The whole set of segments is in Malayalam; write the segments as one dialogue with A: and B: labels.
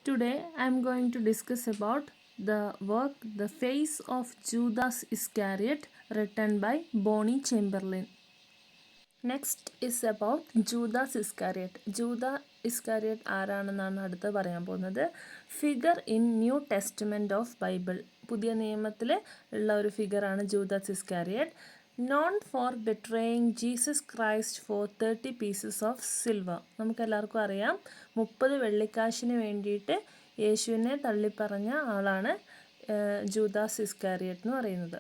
A: Today I am going to discuss about the work The Face of Judas Iscariot written by Bonnie Chamberlain. Next is about Judas Iscariot. Judas Iscariot ആരാണെന്നാണ് അടുത്ത് പറയാൻ പോകുന്നത്. Figure in new testament of Bible. പുതിയ നിയമത്തിൽ ഉള്ള ഒരു ഫിഗറാണ് Judas Iscariot. Known for betraying Jesus Christ for 30 pieces of silver. നമുക്കെല്ലാവർക്കും അറിയാം 30 വെള്ളിക്കാശിന് വേണ്ടിയിട്ട് യേശുവിനെ തള്ളിപ്പറഞ്ഞ ആളാണ് ജൂദാസ് ഇസ്കാരിയറ്റ് എന്ന് പറയുന്നത്.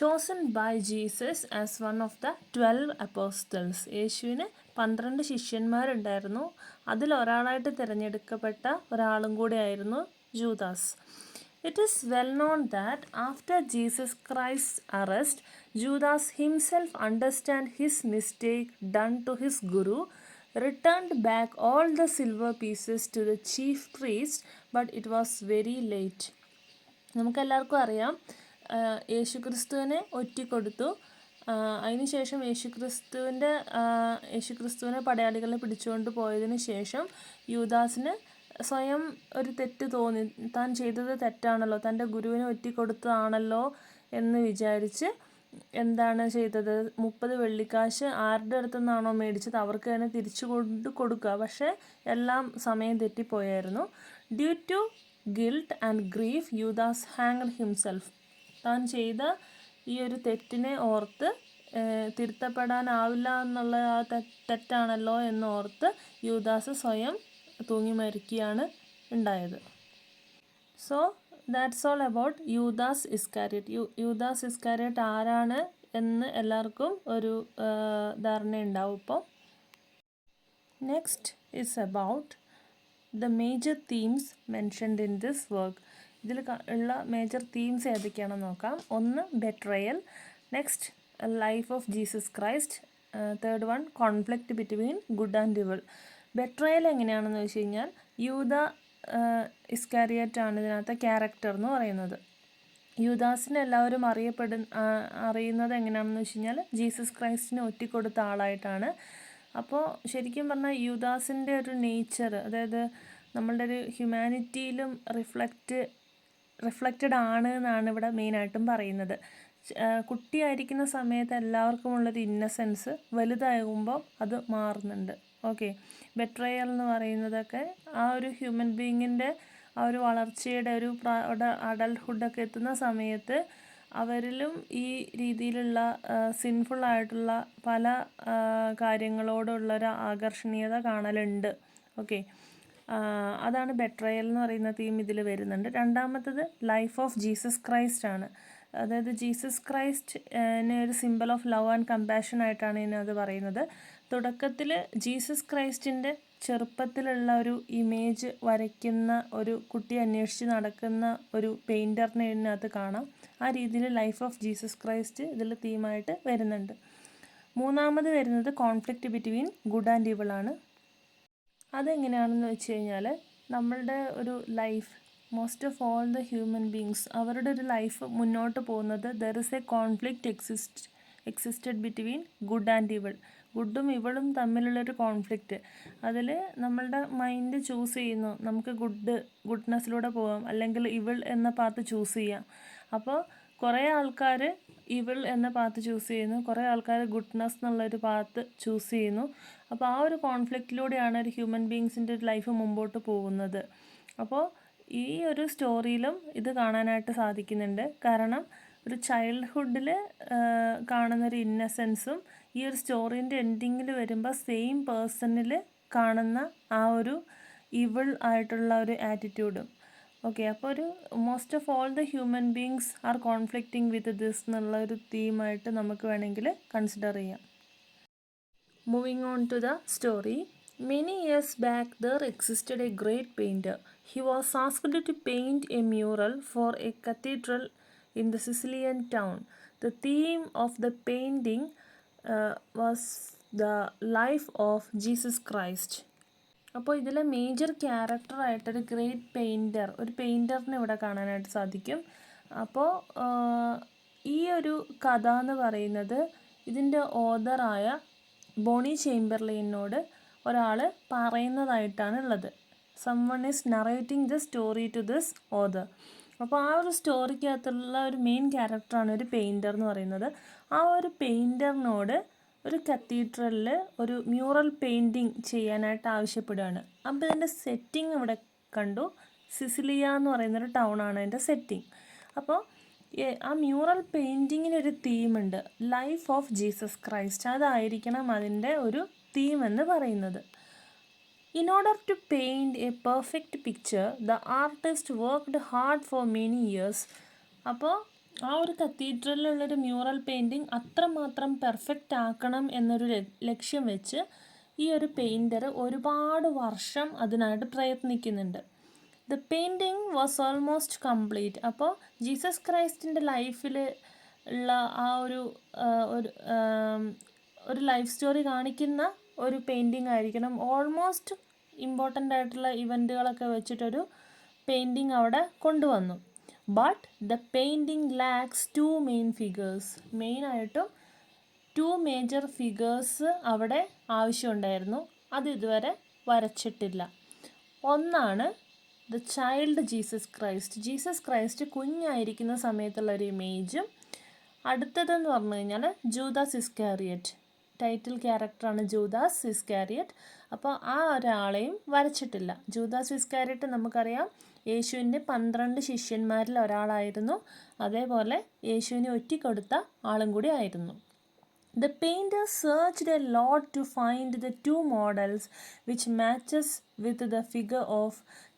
A: Chosen by Jesus as one of the 12 apostles. യേശുവിന് 12 ശിഷ്യന്മാരുണ്ടായിരുന്നു. അതിലൊരാളായിട്ട് തിരഞ്ഞെടുക്കപ്പെട്ട ഒരാളും കൂടിയായിരുന്നു Judas. It is well known that after Jesus Christ's arrest, Judas himself understood his mistake done to his guru, returned back all the silver pieces to the chief priest, but it was very late. നമുക്കെല്ലാവർക്കും അറിയാം യേശുക്രിസ്തുവിനെ ഒറ്റിക്കൊടുത്തു. അതിനുശേഷം യേശുക്രിസ്തുവിനെ പടയാളികളെ പിടിച്ചുകൊണ്ട് പോയതിന് ശേഷം യൂദാസിന് സ്വയം ഒരു തെറ്റ് തോന്നി. താൻ ചെയ്തത് തെറ്റാണല്ലോ, തൻ്റെ ഗുരുവിനെ ഒറ്റിക്കൊടുത്തതാണല്ലോ എന്ന് വിചാരിച്ച് എന്താണ് ചെയ്തത്, 30 വെള്ളിക്കാശ് ആരുടെ അടുത്തു നിന്നാണോ മേടിച്ചത് അവർക്ക് തന്നെ തിരിച്ചു കൊടുക്കുക. പക്ഷേ എല്ലാം സമയം തെറ്റിപ്പോയായിരുന്നു. Due to guilt and grief യൂദാസ് ഹാങ്ഡ് ഹിംസെൽഫ്. താൻ ചെയ്ത ഈ ഒരു തെറ്റിനെ ഓർത്ത് തിരുത്തപ്പെടാനാവില്ല എന്നുള്ള ആ തെറ്റാണല്ലോ എന്നോർത്ത് യൂദാസ് സ്വയം തൂങ്ങി മരിക്കുകയാണ് ഉണ്ടായത്. സോ ദാറ്റ്സ് ഓൾ അബൌട്ട് യൂദാസ് ഇസ്കാരിയറ്റ്. യൂദാസ് ഇസ്കാരിയറ്റ് ആരാണ് എന്ന് എല്ലാവർക്കും ഒരു ധാരണയുണ്ടാവും ഇപ്പോൾ. Next is about the major themes mentioned in this work. ഇതിൽ ഉള്ള മേജർ തീംസ് ഏതൊക്കെയാണെന്ന് നോക്കാം. ഒന്ന് betrayal, next life of Jesus Christ, third one conflict between good and evil. Betrayal എങ്ങനെയാണെന്ന് വെച്ച് കഴിഞ്ഞാൽ യൂദ ഇസ്കാരിയറ്റ് ആണ് ഇതിനകത്തെ ക്യാരക്ടർ എന്ന് പറയുന്നത്. യൂദാസിനെ എല്ലാവരും അറിയുന്നത് എങ്ങനെയാണെന്ന് വെച്ച് കഴിഞ്ഞാൽ ജീസസ് ക്രൈസ്റ്റിനെ ഒറ്റിക്കൊടുത്ത ആളായിട്ടാണ്. അപ്പോൾ ശരിക്കും പറഞ്ഞാൽ യൂദാസിൻ്റെ ഒരു നേച്ചർ, അതായത് നമ്മളുടെ ഒരു ഹ്യൂമാനിറ്റിയിലും റിഫ്ലക്റ്റഡ് ആണ് എന്നാണ് ഇവിടെ മെയിനായിട്ടും പറയുന്നത്. കുട്ടിയായിരിക്കുന്ന സമയത്ത് എല്ലാവർക്കും ഉള്ളൊരു ഇന്നസെൻസ് വലുതാകുമ്പോൾ അത് മാറുന്നുണ്ട്. ഓക്കെ, ബെട്രയൽ എന്ന് പറയുന്നതൊക്കെ ആ ഒരു ഹ്യൂമൻ ബീയിങ്ങിൻ്റെ ആ ഒരു വളർച്ചയുടെ ഒരു അഡൾട്ട്ഹുഡൊക്കെ എത്തുന്ന സമയത്ത് അവരിലും ഈ രീതിയിലുള്ള സിൻഫുള്ളായിട്ടുള്ള പല കാര്യങ്ങളോടുള്ളൊരു ആകർഷണീയത കാണലുണ്ട്. ഓക്കെ, അതാണ് ബെട്രയൽ എന്ന് പറയുന്ന തീം ഇതിൽ വരുന്നുണ്ട്. രണ്ടാമത്തത് ലൈഫ് ഓഫ് ജീസസ് ക്രൈസ്റ്റ് ആണ്. അതായത് ജീസസ് ക്രൈസ്റ്റിനെ ഒരു simple of love and compassion ആയിട്ടാണ് ഇതിനത് പറയുന്നത്. തുടക്കത്തിൽ ജീസസ് ക്രൈസ്റ്റിൻ്റെ ചെറുപ്പത്തിലുള്ള ഒരു ഇമേജ് വരയ്ക്കുന്ന ഒരു കുട്ടി അന്വേഷിച്ച് നടക്കുന്ന ഒരു പെയിൻറ്ററിനെ ഇതിനകത്ത് കാണാം. ആ രീതിയിൽ ലൈഫ് ഓഫ് ജീസസ് ക്രൈസ്റ്റ് ഇതിൽ തീമായിട്ട് വരുന്നുണ്ട്. മൂന്നാമത് വരുന്നത് conflict between good and evil ആണ്. അതെങ്ങനെയാണെന്ന് വെച്ച് കഴിഞ്ഞാൽ നമ്മളുടെ ഒരു life, most of all the human beings, അവരുടെ ഒരു ലൈഫ് മുന്നോട്ട് പോകുന്നത് there is a conflict existed between good and evil. ഗുഡും ഇവളും തമ്മിലുള്ളൊരു കോൺഫ്ലിക്റ്റ്. അതിൽ നമ്മളുടെ മൈൻഡ് ചൂസ് ചെയ്യുന്നു, നമുക്ക് ഗുഡ്നെസ്സിലൂടെ പോകാം അല്ലെങ്കിൽ ഇവിൾ എന്ന പാത്ത് ചൂസ് ചെയ്യാം. അപ്പോൾ കുറേ ആൾക്കാർ ഇവിൾ എന്ന പാത്ത് ചൂസ് ചെയ്യുന്നു, കുറേ ആൾക്കാർ ഗുഡ്നെസ് എന്നുള്ളൊരു പാത്ത് ചൂസ് ചെയ്യുന്നു. അപ്പോൾ ആ ഒരു കോൺഫ്ലിക്റ്റിലൂടെയാണ് ഒരു ഹ്യൂമൻ ബീങ്സിൻ്റെ ഒരു ലൈഫ് മുമ്പോട്ട് പോകുന്നത്. അപ്പോൾ ഈ ഒരു സ്റ്റോറിയിലും ഇത് കാണാനായിട്ട് സാധിക്കുന്നുണ്ട്. കാരണം ഒരു ചൈൽഡ്ഹുഡിൽ കാണുന്നൊരു ഇന്നസെൻസും ഈ ഒരു സ്റ്റോറീൻ്റെ എൻഡിങ്ങിൽ വരുമ്പോൾ സെയിം പേഴ്സണിൽ കാണുന്ന ആ ഒരു ഇവിൾ ആയിട്ടുള്ള ഒരു ആറ്റിറ്റ്യൂഡും. ഓക്കെ, അപ്പോൾ ഒരു most of all the human beings are conflicting with this എന്നുള്ള ഒരു തീമായിട്ട് നമുക്ക് വേണമെങ്കിൽ കൺസിഡർ ചെയ്യാം. Moving on to the story. Many years back there existed a great painter. He was asked to paint a mural for a cathedral in the Sicilian town. The theme of the painting was the life of Jesus Christ. അപ്പോൾ ഇതിലെ മേജർ ക്യാരക്ടറായിട്ടൊരു ഗ്രേറ്റ് പെയിൻറ്റർ, ഒരു പെയിൻറ്ററിനെ ഇവിടെ കാണാനായിട്ട് സാധിക്കും. അപ്പോൾ ഈ ഒരു കഥ എന്ന് പറയുന്നത് ഇതിൻ്റെ ഓതറായ ബോണി ചേംബർലൈനോട് ഒരാൾ പറയുന്നതായിട്ടാണ് ഉള്ളത്. someone is narrating the story to this author. അപ്പോൾ ആ ഒരു സ്റ്റോറിക്കകത്തുള്ള ഒരു മെയിൻ ക്യാരക്ടറാണ് ഒരു പെയിൻറ്റർ എന്ന് പറയുന്നത്. ആ ഒരു പെയിൻറ്ററിനോട് ഒരു കത്തീഡ്രലിൽ ഒരു മ്യൂറൽ പെയിൻറ്റിങ് ചെയ്യാനായിട്ട് ആവശ്യപ്പെടുകയാണ്. അപ്പോൾ ഇതിൻ്റെ സെറ്റിംഗ് ഇവിടെ കണ്ടു. സിസിലിയ എന്ന് പറയുന്നൊരു ടൗണാണ് അതിൻ്റെ സെറ്റിംഗ്. അപ്പോൾ ആ മ്യൂറൽ പെയിൻറ്റിങ്ങിനൊരു തീമുണ്ട്, ലൈഫ് ഓഫ് ജീസസ് ക്രൈസ്റ്റ്. അതായിരിക്കണം അതിൻ്റെ ഒരു തീം എന്ന് പറയുന്നത്. In order to paint a perfect picture, the artist worked hard for many years. അപ്പോൾ ആ ഒരു കത്തീഡ്രലിലുള്ളൊരു മ്യൂറൽ പെയിൻറ്റിങ് അത്രമാത്രം പെർഫെക്റ്റ് ആക്കണം എന്നൊരു ലക്ഷ്യം വെച്ച് ഈ ഒരു പെയിൻറ്റർ ഒരുപാട് വർഷം അതിനായിട്ട് പ്രയത്നിക്കുന്നുണ്ട്. The painting was almost complete. അപ്പോൾ ജീസസ് ക്രൈസ്റ്റിൻ്റെ ലൈഫിൽ ഉള്ള ആ ഒരു ലൈഫ് സ്റ്റോറി കാണിക്കുന്ന ഒരു പെയിൻറ്റിങ് ആയിരിക്കണം. ഓൾമോസ്റ്റ് ഇമ്പോർട്ടൻ്റ് ആയിട്ടുള്ള ഇവൻറ്റുകളൊക്കെ വെച്ചിട്ടൊരു പെയിൻറ്റിങ് അവിടെ കൊണ്ടുവന്നു. But the painting lakhs 2 main figures. മെയിനായിട്ടും 2 മേജർ ഫിഗേഴ്സ് അവിടെ ആവശ്യമുണ്ടായിരുന്നു. അത് ഇതുവരെ വരച്ചിട്ടില്ല. ഒന്നാണ് the child Jesus Christ. Jesus Christ കുഞ്ഞായിരിക്കുന്ന സമയത്തുള്ള ഒരു ഇമേജും, അടുത്തതെന്ന് പറഞ്ഞു കഴിഞ്ഞാൽ ജൂദാസ് ഇസ്കാരിയറ്റ്. ടൈറ്റിൽ ക്യാരക്ടറാണ് ജൂദാസ് ഇസ്കാരിയറ്റ്. അപ്പോൾ ആ ഒരാളെയും വരച്ചിട്ടില്ല. ജൂദാസ് ഇസ്കാരിയറ്റ് നമുക്കറിയാം യേശുവിൻ്റെ 12 ശിഷ്യന്മാരിൽ ഒരാളായിരുന്നു. അതേപോലെ യേശുവിനെ ഒറ്റിക്കൊടുത്ത ആളും കൂടി ആയിരുന്നു. The painter searched a lot to find the 2 models which matches with the figure of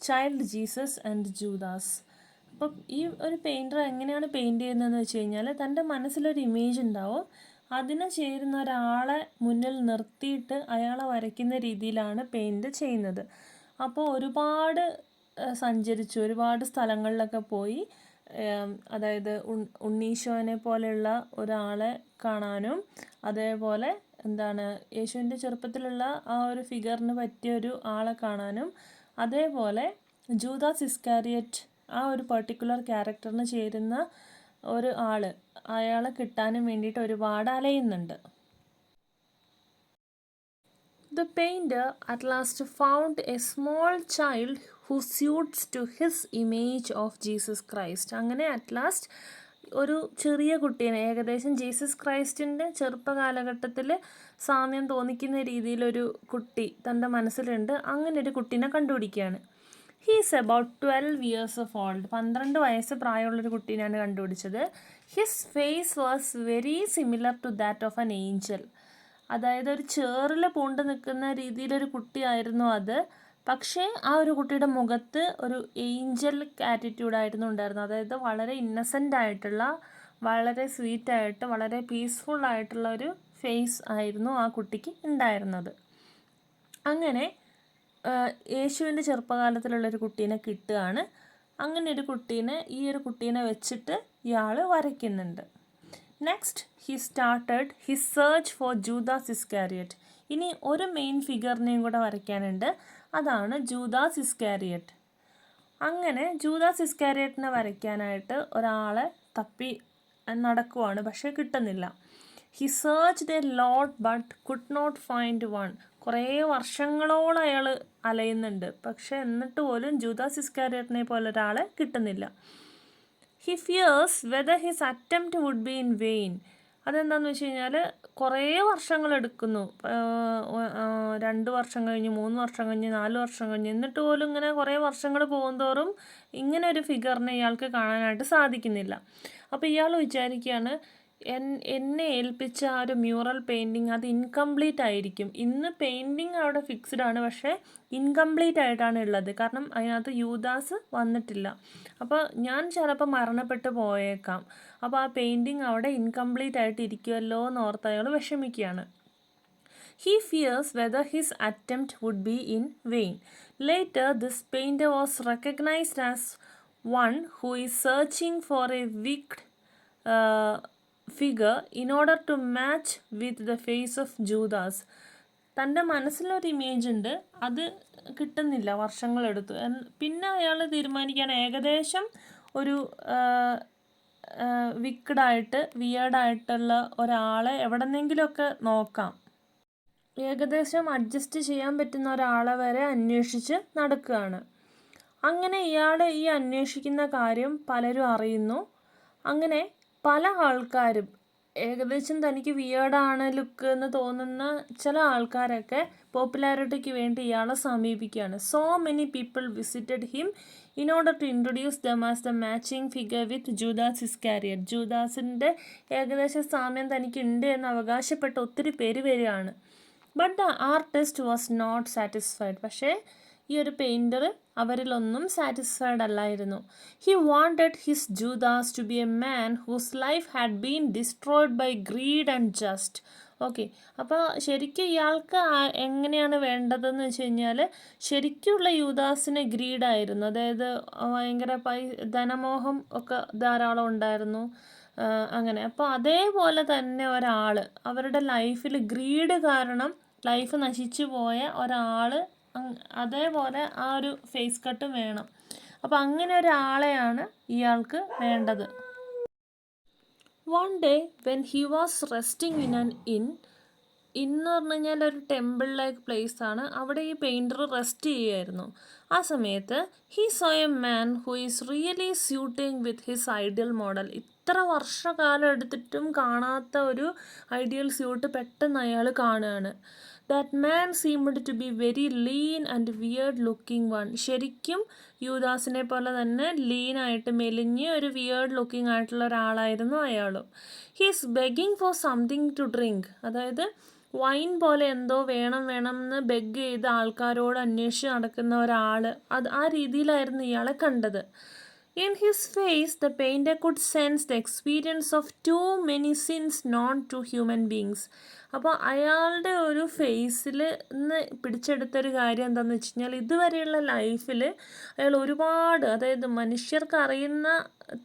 A: child Jesus and Judas. അപ്പം ഈ ഒരു പെയിൻറ്റർ എങ്ങനെയാണ് പെയിൻറ്റ് ചെയ്യുന്നതെന്ന് വെച്ച് കഴിഞ്ഞാൽ തൻ്റെ മനസ്സിലൊരു ഇമേജ് ഉണ്ടാവും. അതിന് ചേരുന്ന ഒരാളെ മുന്നിൽ നിർത്തിയിട്ട് അയാളെ വരയ്ക്കുന്ന രീതിയിലാണ് പെയിൻറ്റ് ചെയ്യുന്നത്. അപ്പോൾ ഒരുപാട് സഞ്ചരിച്ചു, ഒരുപാട് സ്ഥലങ്ങളിലൊക്കെ പോയി, അതായത് ഉണ്ണീശോനെ പോലെയുള്ള ഒരാളെ കാണാനും, അതേപോലെ യേശുവിൻ്റെ ചെറുപ്പത്തിലുള്ള ആ ഒരു ഫിഗറിന് പറ്റിയ ഒരു ആളെ കാണാനും, അതേപോലെ ജൂദാസ് ഇസ്കാരിയറ്റ് ആ ഒരു പർട്ടിക്കുലർ ക്യാരക്ടറിന് ചേരുന്ന ഒരു അയാളെ കിട്ടാനും വേണ്ടിയിട്ട് ഒരുപാട് അലയുന്നുണ്ട്. The painter at last found a small child who suits to his image of Jesus Christ. അങ്ങനെ അറ്റ് ലാസ്റ്റ് ഒരു ചെറിയ കുട്ടീനെ, ഏകദേശം ജീസസ് ക്രൈസ്റ്റിൻ്റെ ചെറുപ്പകാലഘട്ടത്തിൽ സാമ്യം തോന്നിക്കുന്ന രീതിയിലൊരു കുട്ടി തൻ്റെ മനസ്സിലുണ്ട്. അങ്ങനെ ഒരു കുട്ടീനെ കണ്ടുപിടിക്കുകയാണ്. He's about 12 years of old. 12 വയസ്സ് പ്രായമുള്ളൊരു കുട്ടീനാണ് കണ്ടുപിടിച്ചത്. His face was very similar to that of an angel. അതായത് ഒരു ചേറിൽ പൂണ്ട് നിൽക്കുന്ന രീതിയിലൊരു കുട്ടിയായിരുന്നു അത്. പക്ഷേ ആ ഒരു കുട്ടിയുടെ മുഖത്ത് ഒരു ഏഞ്ചൽ ആറ്റിറ്റ്യൂഡായിരുന്നു ഉണ്ടായിരുന്നത്. അതായത് വളരെ ഇന്നസെൻ്റ് ആയിട്ടുള്ള, വളരെ സ്വീറ്റായിട്ട്, വളരെ പീസ്ഫുള്ളായിട്ടുള്ള ഒരു ഫേസ് ആയിരുന്നു ആ കുട്ടിക്ക് ഉണ്ടായിരുന്നത്. അങ്ങനെ യേശുവിൻ്റെ ചെറുപ്പകാലത്തിലുള്ളൊരു കുട്ടീനെ കിട്ടുകയാണ്. അങ്ങനെ ഈ ഒരു കുട്ടീനെ വെച്ചിട്ട് ഇയാൾ വരയ്ക്കുന്നുണ്ട്. Next he started his search for Judas Iscariot. ഇനി ഒരു മെയിൻ ഫിഗറിനെയും കൂടെ വരയ്ക്കാനുണ്ട്. അതാണ് ജൂദാസ് ഇസ്കാരിയറ്റ്. അങ്ങനെ ജൂദാസ് ഇസ്കാരിയറ്റിനെ വരയ്ക്കാനായിട്ട് ഒരാളെ തപ്പി നടക്കുവാണ്, പക്ഷേ കിട്ടുന്നില്ല. He searched a lot but could not find one. കുറേ വർഷങ്ങളോളം അയാൾ അലയുന്നുണ്ട്, പക്ഷേ എന്നിട്ട് പോലും ജൂദാസ് ഇസ്കാരിയറ്റിനെ പോലെ ഒരാളെ കിട്ടുന്നില്ല. He fears whether his attempt would be in vain. അതെന്താണെന്ന് വെച്ച് കഴിഞ്ഞാൽ കുറേ വർഷങ്ങളെടുക്കുന്നു. 2 വർഷം കഴിഞ്ഞ്, 3 വർഷം കഴിഞ്ഞ്, 4 വർഷം കഴിഞ്ഞ്, എന്നിട്ട് പോലും ഇങ്ങനെ കുറേ വർഷങ്ങൾ പോകുന്തോറും ഇങ്ങനെ ഒരു ഫിഗറിനെ ഇയാൾക്ക് കാണാനായിട്ട് സാധിക്കുന്നില്ല. അപ്പോൾ ഇയാൾ വിചാരിക്കുകയാണ്, എന്നെ ഏൽപ്പിച്ച ആ ഒരു മ്യൂറൽ പെയിൻറ്റിങ് അത് ഇൻകംപ്ലീറ്റ് ആയിരിക്കും. ഇന്ന് പെയിൻറ്റിങ് അവിടെ ഫിക്സ്ഡ് ആണ്, പക്ഷേ ഇൻകംപ്ലീറ്റ് ആയിട്ടാണ് ഉള്ളത്. കാരണം അതിനകത്ത് യൂദാസ് വന്നിട്ടില്ല. അപ്പോൾ ഞാൻ ചിലപ്പോൾ മരണപ്പെട്ട് പോയേക്കാം. അപ്പോൾ ആ പെയിൻറ്റിങ് അവിടെ ഇൻകംപ്ലീറ്റ് ആയിട്ട് ഇരിക്കുമല്ലോ എന്ന് ഓർത്ത് അയാൾ വിഷമിക്കുകയാണ്. He fears whether his attempt would be in vain. Later, this painter was recognized as one who is searching for a wicked figure in order to match with the face of Judas. തൻ്റെ മനസ്സിലൊരു ഇമേജ് ഉണ്ട്, അത് കിട്ടുന്നില്ല, വർഷങ്ങളെടുത്തു. പിന്നെ അയാൾ തീരുമാനിക്കുകയാണ് ഏകദേശം ഒരു വിക്കഡായിട്ട്, വിയേർഡായിട്ടുള്ള ഒരാളെ എവിടെന്നെങ്കിലുമൊക്കെ നോക്കാം. ഏകദേശം അഡ്ജസ്റ്റ് ചെയ്യാൻ പറ്റുന്ന ഒരാളെ വരെ അന്വേഷിച്ച് നടക്കുകയാണ്. അങ്ങനെ ഇയാൾ ഈ അന്വേഷിക്കുന്ന കാര്യം പലരും അറിയുന്നു. അങ്ങനെ പല ആൾക്കാരും ഏകദേശം തനിക്ക് വിയേർഡാണ് ലുക്ക് എന്ന് തോന്നുന്ന ചില ആൾക്കാരൊക്കെ പോപ്പുലാരിറ്റിക്ക് വേണ്ടി ഇയാളെ സമീപിക്കുകയാണ്. So many people visited him in order to introduce them as the matching figure with Judas Iscariot. ജൂദാസിൻ്റെ ഏകദേശ സാമ്യം തനിക്കുണ്ട് എന്ന് അവകാശപ്പെട്ട ഒത്തിരി പേര് വരികയാണ്. But the artist was not satisfied. പക്ഷേ ഈ ഒരു പെയിൻറ്റർ അവരിലൊന്നും സാറ്റിസ്ഫൈഡ് അല്ലായിരുന്നു. He wanted his Judas to be a man whose life had been destroyed by greed and just. Okay, അപ്പോൾ ശരിക്കും ഇയാൾക്ക് എങ്ങനെയാണ് വേണ്ടതെന്ന് വെച്ച് കഴിഞ്ഞാൽ ശരിക്കുള്ള യൂദാസിന് ഗ്രീഡായിരുന്നു. അതായത് ഭയങ്കര ധനമോഹം ഒക്കെ ധാരാളം ഉണ്ടായിരുന്നു. അങ്ങനെ അപ്പോൾ അതേപോലെ തന്നെ ഒരാൾ അവരുടെ ലൈഫിൽ ഗ്രീഡ് കാരണം ലൈഫ് നശിച്ചു പോയ ഒരാൾ അതേപോലെ ആ ഒരു ഫേസ് കട്ടും വേണം. അപ്പോൾ അങ്ങനെ ഒരാളെയാണ് ഇയാൾക്ക് വേണ്ടത്. One day when he was resting in an എന്ന് പറഞ്ഞു കഴിഞ്ഞാൽ ഒരു ടെമ്പിൾ ലൈക്ക് പ്ലേസ് ആണ്. അവിടെ ഈ പെയിൻറ്റർ റെസ്റ്റ് ചെയ്യുമായിരുന്നു. ആ സമയത്ത് he saw a man who is really suiting with his ideal model. ഇത്ര വർഷകാലം എടുത്തിട്ടും കാണാത്ത ഒരു ഐഡിയൽ സ്യൂട്ട് പെട്ടെന്ന് അയാൾ കാണുകയാണ്. That man seemed to be very lean and weird looking one. ശരിക്കും യൂദാസിനെ പോലെ തന്നെ ലീനായിട്ട് മെലിഞ്ഞ് ഒരു വിയേർഡ് ലുക്കിംഗ് ആയിട്ടുള്ള ഒരാളായിരുന്നു അയാളും. He is begging for something to drink. അതായത് വൈൻ പോലെ എന്തോ വേണം എന്ന് ബെഗ് ചെയ്ത് ആൾക്കാരോട് അന്വേഷിച്ച് നടക്കുന്ന ഒരാൾ, ആ രീതിയിലായിരുന്നു ഇയാളെ കണ്ടത്. In his face the painter could sense the experience of too many sins known to human beings. അപ്പോൾ അയാളുടെ ഒരു ഫേസിൽ നിന്ന് പിടിച്ചെടുത്തൊരു കാര്യം എന്താണെന്ന് വെച്ച് കഴിഞ്ഞാൽ ഇതുവരെയുള്ള ലൈഫിൽ അയാൾ ഒരുപാട്, അതായത് മനുഷ്യർക്ക് അറിയുന്ന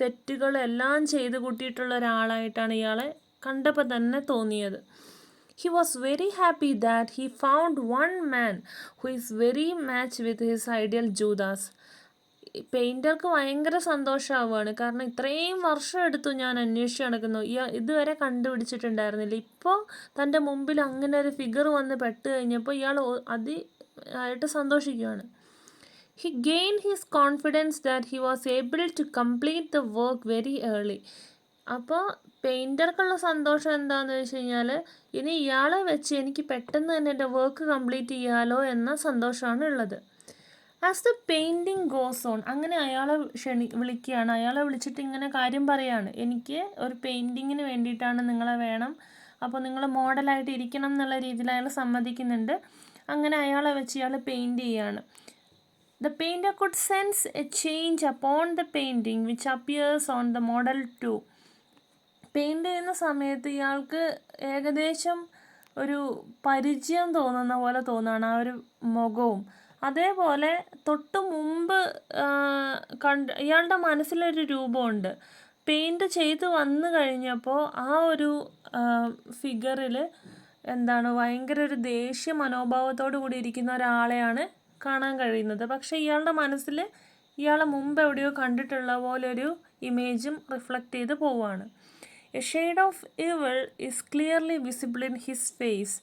A: തെറ്റുകളെല്ലാം ചെയ്ത് കൂട്ടിയിട്ടുള്ള ഒരാളായിട്ടാണ് ഇയാളെ കണ്ടപ്പോൾ തന്നെ തോന്നിയത്. He was very happy that he found one man who is very match with his ideal Judas. പെയിൻറ്റർക്ക് ഭയങ്കര സന്തോഷമാവുകയാണ്. കാരണം ഇത്രയും വർഷം എടുത്തു ഞാൻ അന്വേഷിച്ച് നടക്കുന്നു, ഇതുവരെ കണ്ടുപിടിച്ചിട്ടുണ്ടായിരുന്നില്ല. ഇപ്പോൾ തൻ്റെ മുമ്പിൽ അങ്ങനെ ഒരു ഫിഗർ വന്ന് പെട്ട് കഴിഞ്ഞപ്പോൾ ഇയാൾ ആയിട്ട് സന്തോഷിക്കുകയാണ്. He gained his confidence that he was able to complete the work very early. അപ്പോൾ പെയിൻറ്റർക്കുള്ള സന്തോഷം എന്താണെന്ന് വെച്ച് കഴിഞ്ഞാൽ ഇനി ഇയാളെ വെച്ച് എനിക്ക് പെട്ടെന്ന് തന്നെ എൻ്റെ വർക്ക് കംപ്ലീറ്റ് ചെയ്യാലോ എന്ന സന്തോഷമാണ് ഉള്ളത്. As the painting goes on, അങ്ങനെ അയാളെ വിളിക്കുകയാണ്. അയാളെ വിളിച്ചിട്ട് ഇങ്ങനെ കാര്യം പറയുകയാണ്, എനിക്ക് ഒരു പെയിൻറ്റിങ്ങിന് വേണ്ടിയിട്ടാണ് നിങ്ങളെ വേണം, അപ്പോൾ നിങ്ങൾ മോഡലായിട്ട് ഇരിക്കണം എന്നുള്ള രീതിയിൽ അയാൾ സമ്മതിക്കുന്നുണ്ട്. അങ്ങനെ അയാളെ വെച്ച് ഇയാൾ പെയിൻറ്റ് ചെയ്യുകയാണ്. The painter could sense a change upon the painting which appears on the model too. Paint ചെയ്യുന്ന സമയത്ത് ഇയാൾക്ക് ഏകദേശം ഒരു പരിചയം തോന്നുന്ന പോലെ തോന്നുകയാണ് ആ ഒരു മുഖവും. അതേപോലെ തൊട്ട് മുമ്പ് ഇയാളുടെ മനസ്സിലൊരു രൂപമുണ്ട്. പെയിൻറ്റ് ചെയ്ത് വന്നു കഴിഞ്ഞപ്പോൾ ആ ഒരു ഫിഗറിൽ ഭയങ്കര ഒരു ദേഷ്യ മനോഭാവത്തോടു കൂടി ഇരിക്കുന്ന ഒരാളെയാണ് കാണാൻ കഴിയുന്നത്. പക്ഷേ ഇയാളുടെ മനസ്സിൽ ഇയാളെ മുമ്പ് എവിടെയോ കണ്ടിട്ടുള്ള പോലൊരു ഇമേജും റിഫ്ലക്റ്റ് ചെയ്ത് പോവുകയാണ്. A shade of evil is clearly visible in his face,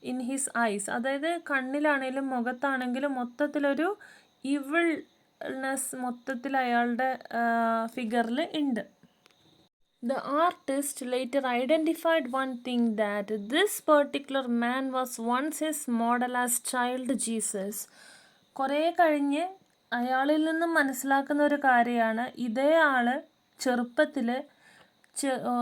A: in his eyes. അതായത് കണ്ണിലാണെങ്കിലും മുഖത്താണെങ്കിലും മൊത്തത്തിലൊരു ഇവിൾനെസ് മൊത്തത്തിൽ അയാളുടെ ഫിഗറിൽ ഉണ്ട്. The artist later identified one thing, that this particular man was once his model as child Jesus. കുറേ കഴിഞ്ഞ് അയാളിൽ നിന്നും മനസ്സിലാക്കുന്ന ഒരു കാര്യമാണ്, ഇതേ ആൾ ചെറുപ്പത്തിൽ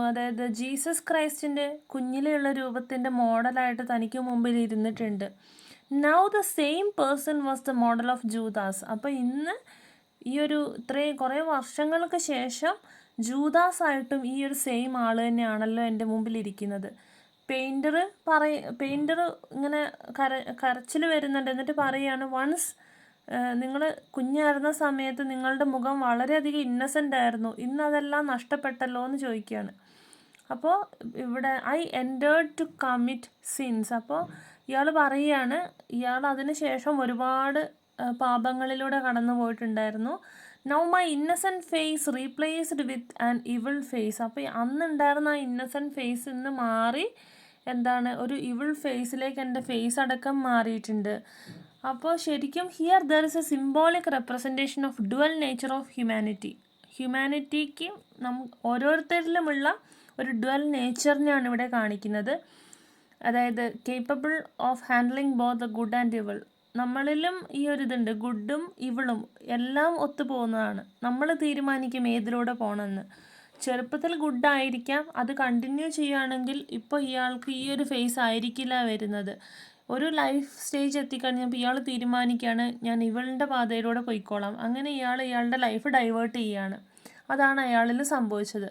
A: അതായത് ജീസസ് ക്രൈസ്റ്റിൻ്റെ കുഞ്ഞിലെയുള്ള രൂപത്തിൻ്റെ മോഡലായിട്ട് തനിക്ക് മുമ്പിൽ ഇരുന്നിട്ടുണ്ട്. Now the same person was the model of Judas. അപ്പോൾ ഇന്ന് ഈ ഒരു കുറേ വർഷങ്ങൾക്ക് ശേഷം ജൂദാസ് ആയിട്ടും ഈ ഒരു സെയിം ആൾ തന്നെയാണല്ലോ എൻ്റെ മുമ്പിൽ ഇരിക്കുന്നത്. പെയിൻറ്റർ ഇങ്ങനെ കരച്ചിൽ വരുന്നുണ്ട്. എന്നിട്ട് പറയുകയാണ്, വൺസ് നിങ്ങൾ കുഞ്ഞായിരുന്ന സമയത്ത് നിങ്ങളുടെ മുഖം വളരെയധികം ഇന്നസെൻ്റ് ആയിരുന്നു, ഇന്ന് അതെല്ലാം നഷ്ടപ്പെട്ടല്ലോ എന്ന് ചോദിക്കുകയാണ്. അപ്പോൾ ഇവിടെ I entered to commit sins. അപ്പോൾ ഇയാൾ പറയുകയാണ്, ഇയാൾ അതിന് ശേഷം ഒരുപാട് പാപങ്ങളിലൂടെ കടന്നു പോയിട്ടുണ്ടായിരുന്നു. Now my innocent face replaced with an evil face. അപ്പോൾ അന്നുണ്ടായിരുന്ന ആ ഇന്നസെൻറ്റ് ഫേസ് ഇന്ന് മാറി എന്താണ് ഒരു ഇവിൾ ഫേസിലേക്ക് എൻ്റെ ഫേസ് അടക്കം മാറിയിട്ടുണ്ട്. അപ്പോൾ ശരിക്കും here there is a symbolic representation of dual nature of ഹ്യൂമാനിറ്റിക്ക് ഓരോരുത്തരിലുമുള്ള ഒരു ഡുവൽ നേച്ചറിനെയാണ് ഇവിടെ കാണിക്കുന്നത്. അതായത് capable of handling both the good and evil. നമ്മളിലും ഈ ഒരു ഇതുണ്ട്, ഗുഡും ഇവിളും എല്ലാം ഒത്തുപോകുന്നതാണ്. നമ്മൾ തീരുമാനിക്കും ഏതിലൂടെ പോകണമെന്ന്. ചെറുപ്പത്തിൽ ഗുഡായിരിക്കാം, അത് കണ്ടിന്യൂ ചെയ്യുകയാണെങ്കിൽ ഇപ്പോൾ ഇയാൾക്ക് ഈ ഒരു ഫേസ് ആയിരിക്കില്ല വരുന്നത്. ഒരു ലൈഫ് സ്റ്റേജ് എത്തിക്കഴിഞ്ഞപ്പോൾ ഇയാൾ തീരുമാനിക്കുകയാണ് ഞാൻ ഇവളുടെ പാതയിലൂടെ പോയിക്കോളാം. അങ്ങനെ ഇയാളുടെ ലൈഫ് ഡൈവേർട്ട് ചെയ്യുകയാണ്. അതാണ് അയാളിൽ സംഭവിച്ചത്.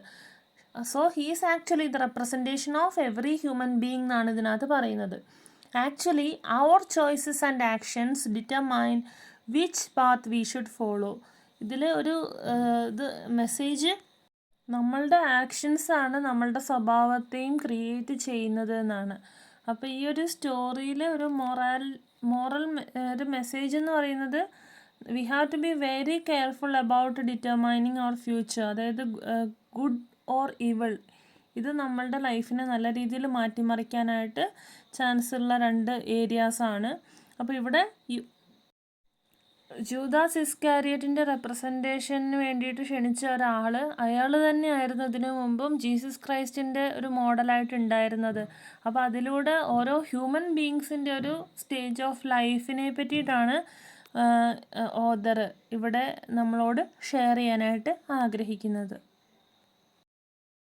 A: So he's actually the representation of every human being എന്നാണ് ഇതിനകത്ത് പറയുന്നത്. Actually our choices and actions determine which path we should follow. ഇതിൽ ഒരു മെസ്സേജ്, നമ്മളുടെ ആക്ഷൻസാണ് നമ്മളുടെ സ്വഭാവത്തെയും ക്രിയേറ്റ് ചെയ്യുന്നത് എന്നാണ്. അപ്പോൾ ഈ ഒരു സ്റ്റോറിയിൽ ഒരു മോറൽ ഒരു മെസ്സേജ് എന്ന് പറയുന്നത് we have to be very careful about determining our future. അതായത് ഗുഡ് ഓർ ഇവിൾ, ഇത് നമ്മളുടെ ലൈഫിനെ നല്ല രീതിയിൽ മാറ്റിമറിക്കാനായിട്ട് ചാൻസ് ഉള്ള 2 ഏരിയാസാണ്. അപ്പോൾ ഇവിടെ ജൂദാസ് ഇസ്കാരിയറ്റിൻ്റെ റെപ്രസെൻറ്റേഷന് വേണ്ടിയിട്ട് ക്ഷണിച്ച ഒരാൾ, അയാൾ തന്നെയായിരുന്നു ഇതിനു മുമ്പും ജീസസ് ക്രൈസ്റ്റിൻ്റെ ഒരു മോഡലായിട്ട് ഉണ്ടായിരുന്നത്. അപ്പോൾ അതിലൂടെ ഓരോ ഹ്യൂമൻ ബീയിങ്സിൻ്റെ ഒരു സ്റ്റേജ് ഓഫ് ലൈഫിനെ പറ്റിയിട്ടാണ് ഓഥർ ഇവിടെ നമ്മളോട് ഷെയർ ചെയ്യാനായിട്ട് ആഗ്രഹിക്കുന്നത്.